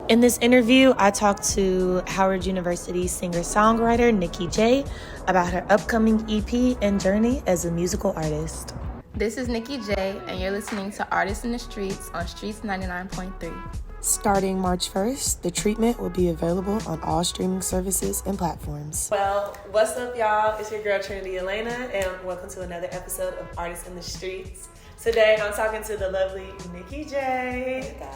In this interview, I talked to Howard University singer-songwriter Nikki Jayy about her upcoming EP and journey as a musical artist. This is Nikki Jayy, and you're listening to Artists in the Streetz on Streetz 99.3. Starting March 1st, the treatment will be available on all streaming services and platforms. Well, what's up, y'all? It's your girl, Trinity Elena, and welcome to another episode of Artists in the Streetz. Today, I'm talking to the lovely Nikki Jayy. Hey, guys.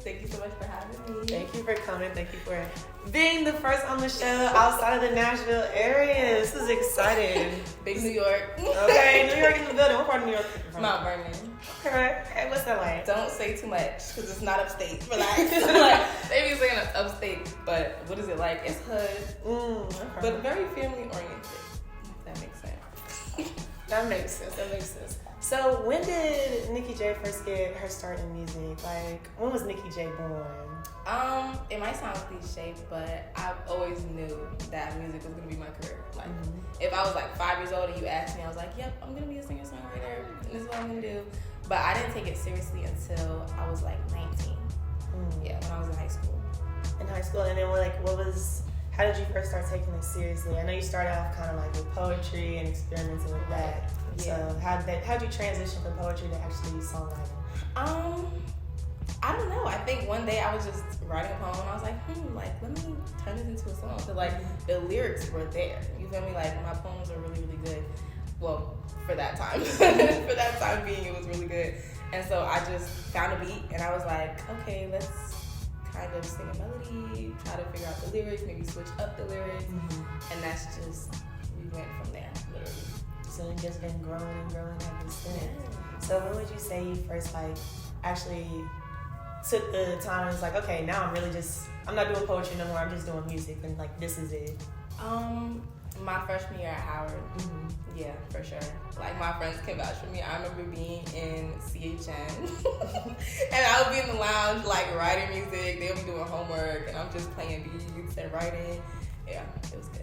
Thank you so much for having me. Thank you for coming. Thank you for being the first on the show outside of the Nashville area. This is exciting. Big New York. Okay, New York in the building. What part of New York? Mount Vernon. Okay. Hey, what's that like? Don't say too much, because it's not upstate. Relax. Like, they be saying it's upstate, but what is it like? It's hood, Okay. but very family-oriented, if that makes sense. That makes sense. So when did Nikki Jayy first get her start in music? Like, when was Nikki Jayy born? It might sound cliche, but I always knew that music was gonna be my career. Like, if I was like 5 years old and you asked me, I was like, yep, I'm gonna be a singer-songwriter, and this is what I'm gonna do. But I didn't take it seriously until I was like 19. Yeah, when I was in high school. In high school, and then how did you first start taking it seriously? I know you started off kind of like with poetry and experimenting with that. Yeah. So how'd you transition from poetry to actually songwriting? I don't know. I think one day I was just writing a poem and I was like, let me turn this into a song. So like the lyrics were there. You feel me? Like my poems are really, really good. Well, for that time. For that time being, it was really good. And so I just found a beat and I was like, okay, let's kind of sing a melody, try to figure out the lyrics, maybe switch up the lyrics. And that's just, we went from there, literally. So it's just been growing and growing ever since. So when would you say you first actually took the time and was like, okay, now I'm not doing poetry no more, I'm just doing music and like this is it? My freshman year at Howard. Yeah, for sure. Like my friends can vouch for me. I remember being in CHN and I would be in the lounge like writing music. They would be doing homework and I'm just playing beats and writing. Yeah, it was good.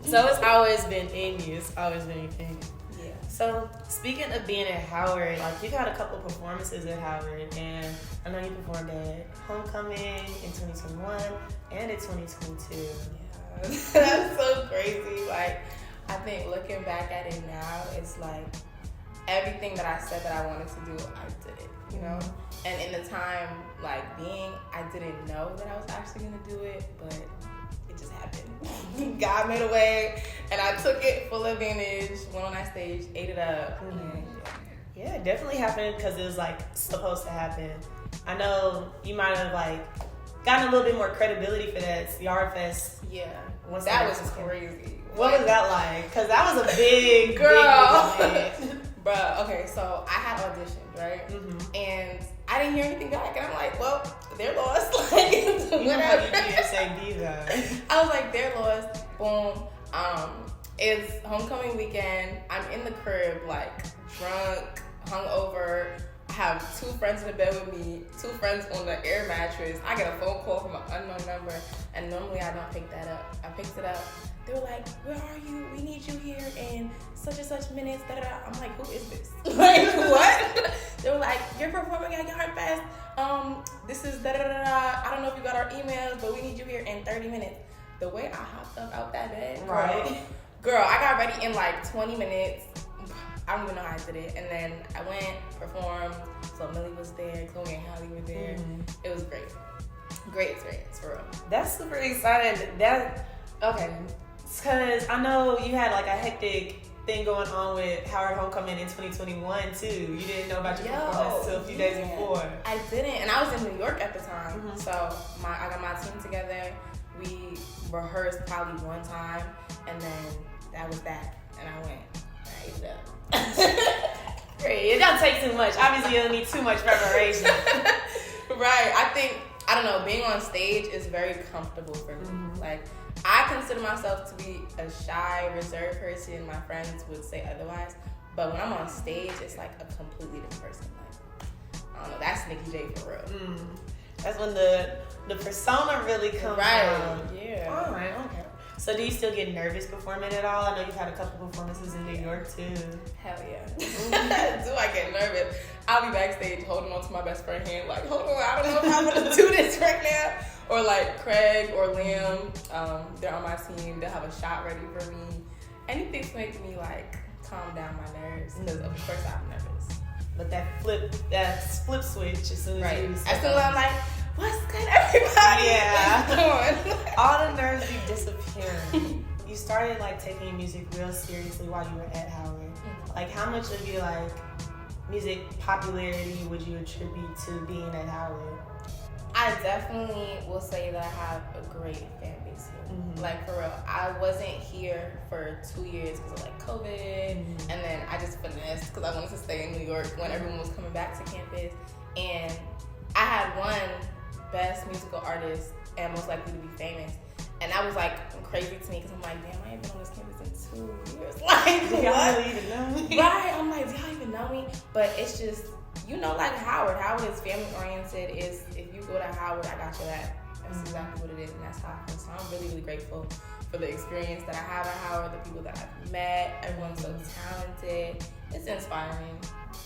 So it's always been in you. It's always been your thing. Yeah. So speaking of being at Howard, like you got a couple performances at Howard, and I know you performed at Homecoming in 2021 and in 2022. Yeah, that's so crazy. Like I think looking back at it now, it's like everything that I said that I wanted to do, I did it. You know. And in the time I didn't know that I was actually gonna do it, but just happened. God made a way, and I took it full advantage. Went on that stage, ate it up. Yeah, it definitely happened because it was like supposed to happen. I know you might have gotten a little bit more credibility for that Yard Fest. Yeah, that was crazy. What was that like? Because that was a big girl. Big Bruh, okay, so I had auditioned, right? And I didn't hear anything back, and I'm like, well, they're lost. Like, whatever. You didn't say diva. I was like, they're lost. Boom. It's homecoming weekend. I'm in the crib, like drunk, hungover. I have 2 friends in the bed with me, 2 friends on the air mattress. I get a phone call from an unknown number, and normally I don't pick that up. I picked it up. They were like, where are you? We need you here in such and such minutes. Da, da, da. I'm like, who is this? Like, what? They were like, you're performing at Yard Fest. This is da, da, da, da. I don't know if you got our emails, but we need you here in 30 minutes. The way I hopped up out that bed, girl, I got ready in like 20 minutes. I don't even know how I did it. And then I went, performed. So Millie was there, Chloe and Hallie were there. It was great. Great experience, for real. That's super exciting. Okay. Because I know you had like a hectic thing going on with Howard Homecoming in 2021 too. You didn't know about your performance until a few days before. I didn't, and I was in New York at the time. So I got my team together. We rehearsed probably one time, and then that was that. And I went, I ate it up. Great. It don't take too much. Obviously, you don't need too much preparation. Right. I don't know, being on stage is very comfortable for me. Like, I consider myself to be a shy, reserved person. My friends would say otherwise. But when I'm on stage, it's like a completely different person. Like, I don't know, that's Nikki Jayy for real. That's when the persona really comes out. Yeah. All right, okay. So do you still get nervous performing at all? I know you've had a couple performances in New York too. Hell yeah. Do I get nervous? I'll be backstage holding on to my best friend's hand like, hold on, I don't know if I'm going to do this right now. or like Craig or Liam, they're on my team. They'll have a shot ready for me. Anything to make me like calm down my nerves, because of course I'm nervous. But that flip switch as soon as you as soon as I'm like, what's good, everybody? Yeah. All the nerves be disappearing. You started like taking music real seriously while you were at Howard. Mm-hmm. Like, how much of your like music popularity would you attribute to being at Howard? I definitely will say that I have a great fan base here. Mm-hmm. Like, for real, I wasn't here for 2 years because of like COVID, and then I just finessed because I wanted to stay in New York when everyone was coming back to campus. And I had won Best Musical Artist and Most Likely to Be Famous. And that was like crazy to me because I'm like, damn, I ain't been on this campus in 2 years. Like, do y'all really even know me? Right? I'm like, do y'all even know me? But it's just, you know, like Howard. Howard is family oriented. Is if you go to Howard, I got your back. That's exactly what it is, and that's how I feel. So I'm really, really grateful for the experience that I have at Howard, the people that I've met. Everyone's so talented. It's inspiring.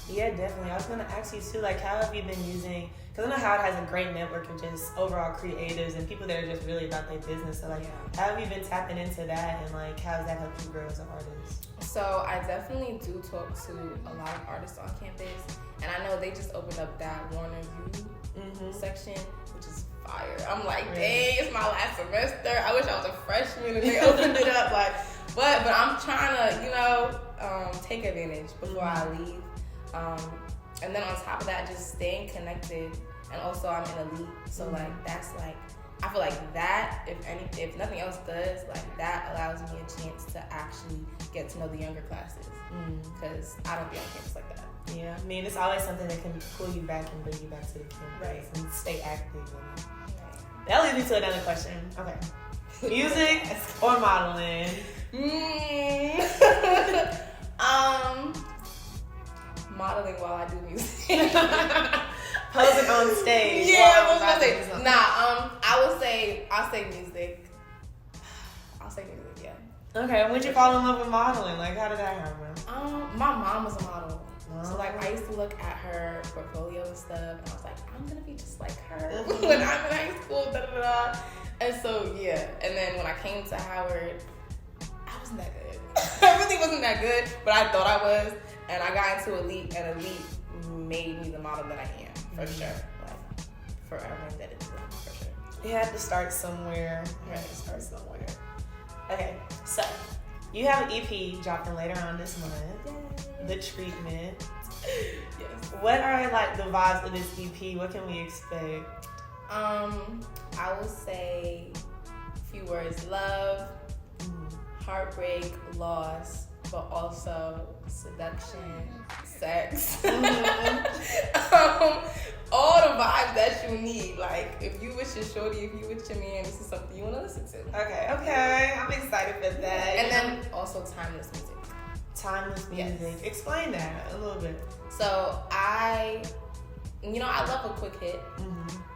Yeah, definitely. I was gonna ask you too, like, how have you been using? Because I know Howard has a great network of just overall creatives and people that are just really about their business. So, like, how have you been tapping into that, and like, how has that helped you grow as an artist? So I definitely do talk to a lot of artists on campus, and I know they just opened up that Warner U section, which is fire. I'm like, dang, it's my last semester. I wish I was a freshman and they opened it up. Like, but I'm trying to, you know, take advantage before I leave. And then on top of that, just staying connected, and also I'm in elite, so like that's like, I feel like that, if nothing else does, like that allows me a chance to actually get to know the younger classes, because I don't be on campus like that. Yeah, I mean, it's always something that can pull you back and bring you back to the campus and stay active. That leads me to another question. Okay, music or modeling? Modeling while I do music. Posing on stage. Yeah, I was gonna say. I'll say music. I'll say music, yeah. Okay, when'd you fall in love with modeling? Like, how did that happen? My mom was a model. So like, I used to look at her portfolio and stuff, and I was like, I'm gonna be just like her when I'm in high school, da da da. And so yeah, and then when I came to Howard, I wasn't that good. I really wasn't that good, but I thought I was, and I got into elite, and elite made me the model that I am, for sure. Like, forever indebted to them, for sure. You had to start somewhere. Okay, so you have an EP dropping later on this month. Yay. The Treatment. Yes. What are like the vibes of this EP? What can we expect? I will say a few words: love, heartbreak, loss, but also seduction, sex. All the vibes that you need. Like, if you with your shorty, if you with your man, this is something you want to listen to. Okay. I'm excited for that. And then also timeless music. Timeless music. Yes. Explain that a little bit. So I love a quick hit.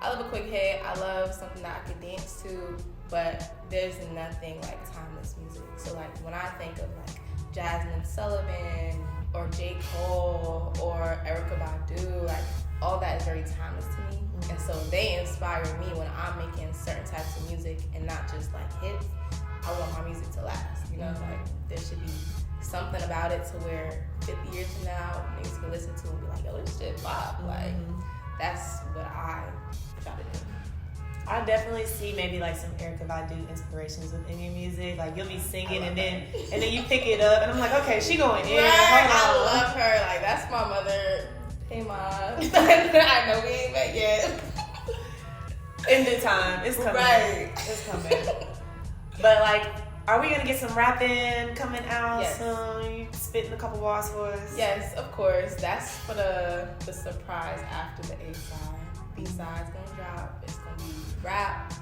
I love a quick hit. I love something that I could dance to, but there's nothing like timeless music. So like, when I think of like Jasmine Sullivan or J. Cole or Erykah Badu, like, all that is very timeless to me. And so they inspire me when I'm making certain types of music, and not just like hits. I want my music to last, you know? Like, there should be something about it to where 50 years from now, niggas can listen to and be like, yo, this shit pop. Like, that's what I try to do. I definitely see maybe like some Erykah Badu inspirations within your music. Like, you'll be singing and then you pick it up, and I'm like, okay, she going in. Right, I love her. Like, that's my mother. Hey, Mom. I know we ain't met yet. In due time. It's coming. Right. It's coming. But like, are we gonna get some rapping coming out soon? You spitting a couple bars for us? Yes, of course. That's for the surprise after the A-side. B-side's gonna drop. It's gonna be rap,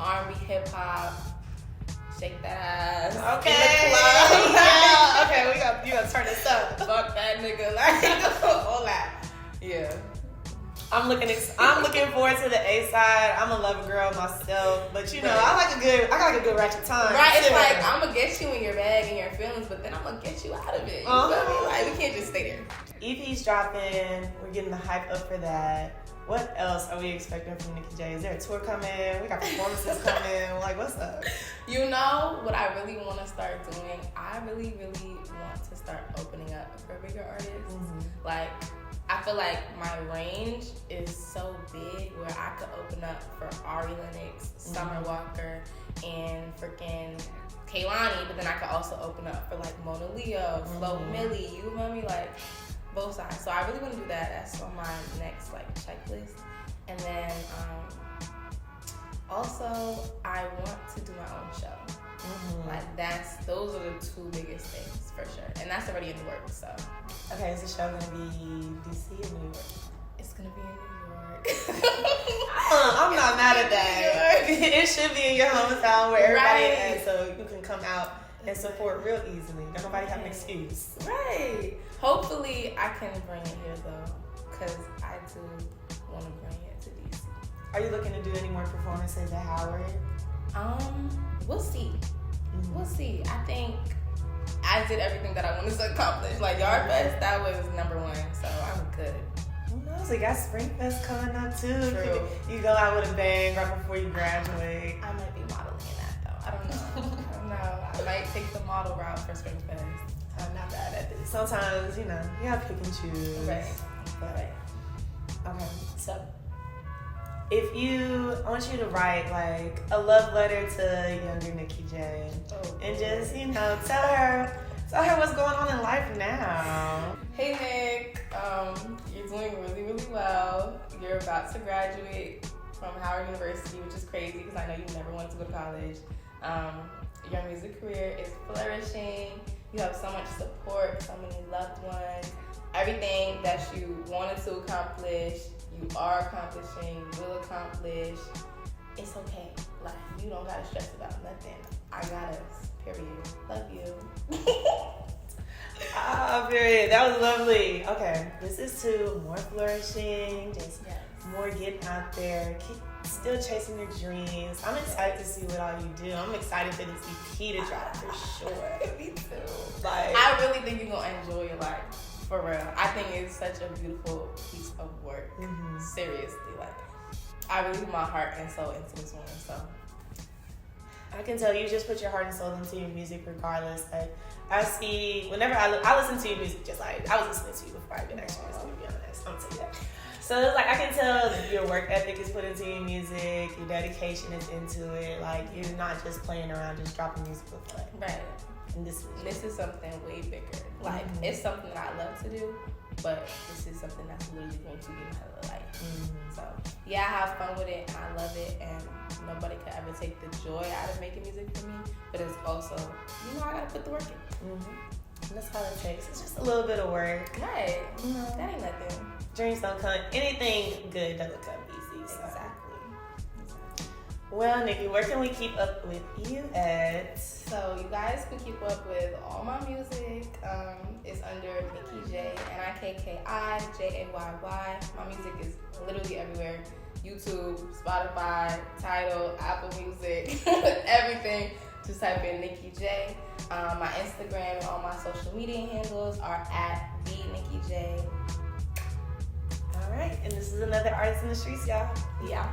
R&B, hip-hop. Shake that ass. Okay. In the club. Yeah. Okay, you gotta turn this up. Fuck that nigga. Like, all that. Yeah. I'm looking forward to the A-side. I'm a lover girl myself, but you know, I got a good ratchet time. Right, it's like, I'm gonna get you in your bag and your feelings, but then I'm gonna get you out of it. You feel me? Like, we can't just stay there. EP's dropping. We're getting the hype up for that. What else are we expecting from Nikki Jayy? Is there a tour coming? We got performances coming. Like, what's up? You know what I really want to start doing? I really, really want to start opening up for bigger artists. Mm-hmm. Like, I feel like my range is so big where I could open up for Ari Lennox, Summer Walker, and freaking Kehlani, but then I could also open up for like Mona Leo, Flo Milli, you feel me? Like, both sides. So I really want to do that. That's on my next like checklist. And then also I want to do my own show. Like those are the two biggest things for sure. And that's already in the works. So okay, is the show gonna be DC or New York? It's gonna be in New York. I'm not mad at that. It should be in your hometown where everybody is, so you can come out and support real easily. Don't nobody have an excuse. Right. Hopefully I can bring it here though, because I do want to bring it to DC. Are you looking to do any more performances at Howard? We'll see. We'll see. I think I did everything that I wanted to accomplish. Like Yard Fest, that was number one, so I'm good. Who knows? We got Spring Fest coming up too. True. You go out with a bang right before you graduate. I might be modeling in that though. I don't know. I might take the model route for Spring Fest. I'm not bad at this. Sometimes, you gotta pick and choose. Right. Okay, so I want you to write like a love letter to younger Nikki Jayy, and just tell her what's going on in life now. Hey Nick, you're doing really, really well. You're about to graduate from Howard University, which is crazy because I know you never wanted to go to college. Your music career is flourishing. You have so much support, so many loved ones. Everything that you wanted to accomplish, you are accomplishing, you will accomplish. It's okay. Like, you don't gotta stress about nothing. I got us. Period. Love you. Period. That was lovely. Okay, this is to more flourishing, just more getting out there, keep still chasing your dreams. I'm excited to see what all you do. I'm excited for this EP to drop for sure. Me too. Like, I really think you're gonna enjoy your life. For real. I think it's such a beautiful piece of work. Seriously. Like, I really put my heart and soul into this one. So I can tell you just put your heart and soul into your music regardless. Like, I see, whenever I listen to your music, just like, I was listening to you before I even actually listened, to be honest. I'm gonna tell you that. So it's like, I can tell your work ethic is put into your music, your dedication is into it. Like, you're not just playing around, just dropping music for fun. right. And this is something way bigger. Like, it's something that I love to do, but this is something that's literally going to be my life. So, yeah, I have fun with it, and I love it, and nobody could ever take the joy out of making music for me, but it's also, I gotta put the work in. And that's all it takes. It's just a little bit of work. Right. That ain't nothing. Dreams don't come, anything good doesn't come easy. So. Exactly. Well, Nikki, where can we keep up with you at? So you guys can keep up with all my music. It's under Nikki Jayy, NIKKI JAYY. My music is literally everywhere. YouTube, Spotify, Tidal, Apple Music, everything. Just type in Nikki Jayy. My Instagram and all my social media handles are at the Nikki Jayy. All right, and this is another Artist in the Streets, y'all. Yeah.